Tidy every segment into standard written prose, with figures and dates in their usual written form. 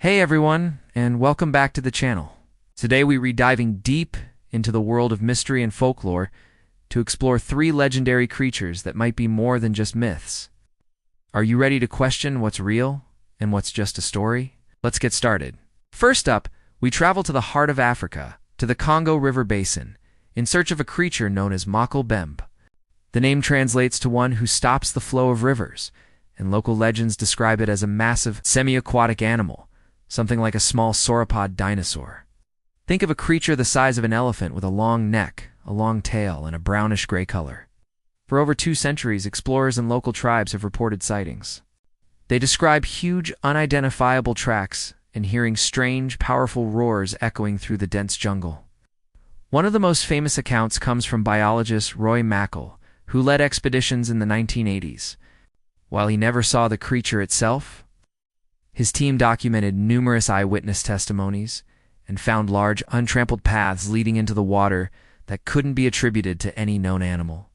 Hey everyone, and welcome back to the channel. Today we diving deep into the world of mystery and folklore to explore three legendary creatures that might be more than just myths. Are you ready to question what's real and what's just a story? Let's get started. First up, we travel to the heart of Africa, to the Congo River basin, in search of a creature known as Mokele-Mbembe. The name translates to one who stops the flow of rivers, and local legends describe it as a massive semi-aquatic animal, something like a small sauropod dinosaur. Think of a creature the size of an elephant with a long neck, a long tail, and a brownish-gray color. For over 2 centuries, explorers and local tribes have reported sightings. They describe huge, unidentifiable tracks and hearing strange, powerful roars echoing through the dense jungle. One of the most famous accounts comes from biologist Roy Mokele, who led expeditions in the 1980s. While he never saw the creature itself, his team documented numerous eyewitness testimonies and found large, untrampled paths leading into the water that couldn't be attributed to any known animal.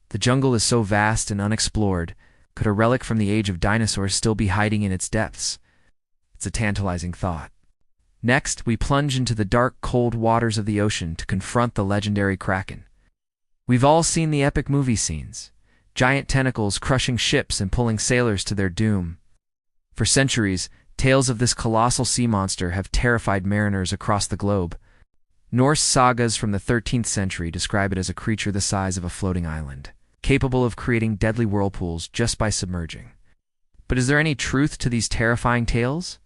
The jungle is so vast and unexplored. Could a relic from the age of dinosaurs still be hiding in its depths? It's a tantalizing thought. Next, we plunge into the dark, cold waters of the ocean to confront the legendary Kraken. We've all seen the epic movie scenes, giant tentacles crushing ships and pulling sailors to their doom. For centuries, tales of this colossal sea monster have terrified mariners across the globe. Norse sagas from the 13th century describe it as a creature the size of a floating island, capable of creating deadly whirlpools just by submerging. But is there any truth to these terrifying tales?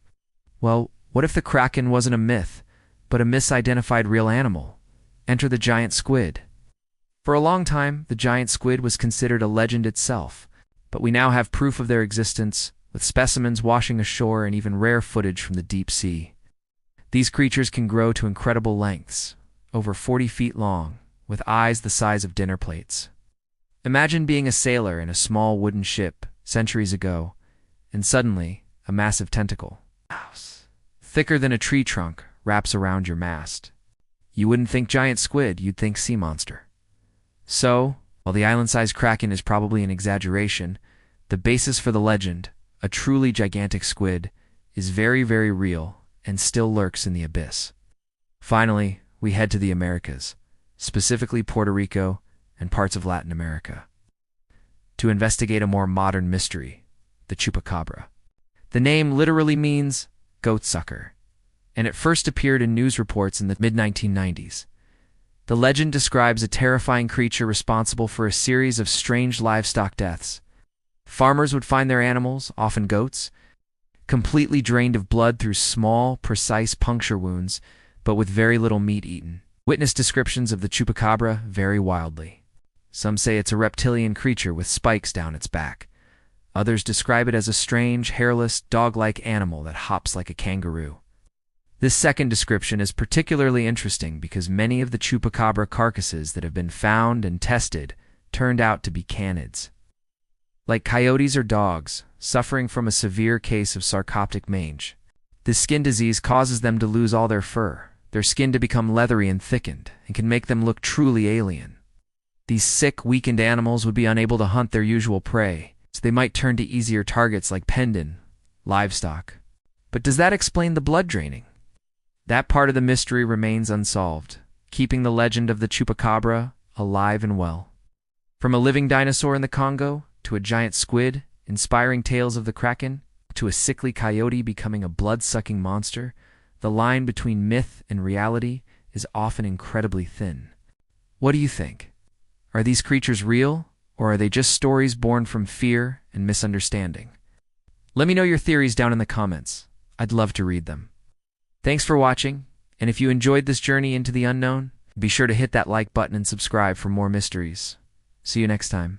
Well, what if the Kraken wasn't a myth, but a misidentified real animal? Enter the giant squid. For a long time, the giant squid was considered a legend itself, but we now have proof of their existence, with specimens washing ashore and even rare footage from the deep sea. These creatures can grow to incredible lengths, over 40 feet long, with eyes the size of dinner plates. Imagine being a sailor in a small wooden ship centuries ago, and suddenly, a massive tentacle, thicker than a tree trunk, wraps around your mast. You wouldn't think giant squid, you'd think sea monster. So, while the island-sized Kraken is probably an exaggeration, the basis for the legend, a truly gigantic squid, is very, very real and still lurks in the abyss. Finally, we head to the Americas, specifically Puerto Rico and parts of Latin America, to investigate a more modern mystery, the Chupacabra. The name literally means goat-sucker, and it first appeared in news reports in the mid-1990s. The legend describes a terrifying creature responsible for a series of strange livestock deaths. Farmers would find their animals, often goats, completely drained of blood through small, precise puncture wounds, but with very little meat eaten. Witness descriptions of the Chupacabra vary wildly. Some say it's a reptilian creature with spikes down its back. Others describe it as a strange, hairless, dog-like animal that hops like a kangaroo. This second description is particularly interesting because many of the Chupacabra carcasses that have been found and tested turned out to be canids. Like coyotes or dogs, suffering from a severe case of sarcoptic mange. This skin disease causes them to lose all their fur, their skin to become leathery and thickened, and can make them look truly alien. These sick, weakened animals would be unable to hunt their usual prey, so they might turn to easier targets like pendon, livestock. But does that explain the blood draining? That part of the mystery remains unsolved, keeping the legend of the Chupacabra alive and well. From a living dinosaur in the Congo, to a giant squid, inspiring tales of the Kraken, to a sickly coyote becoming a blood-sucking monster, the line between myth and reality is often incredibly thin. What do you think? Are these creatures real, or are they just stories born from fear and misunderstanding? Let me know your theories down in the comments. I'd love to read them. Thanks for watching, and if you enjoyed this journey into the unknown, be sure to hit that like button and subscribe for more mysteries. See you next time.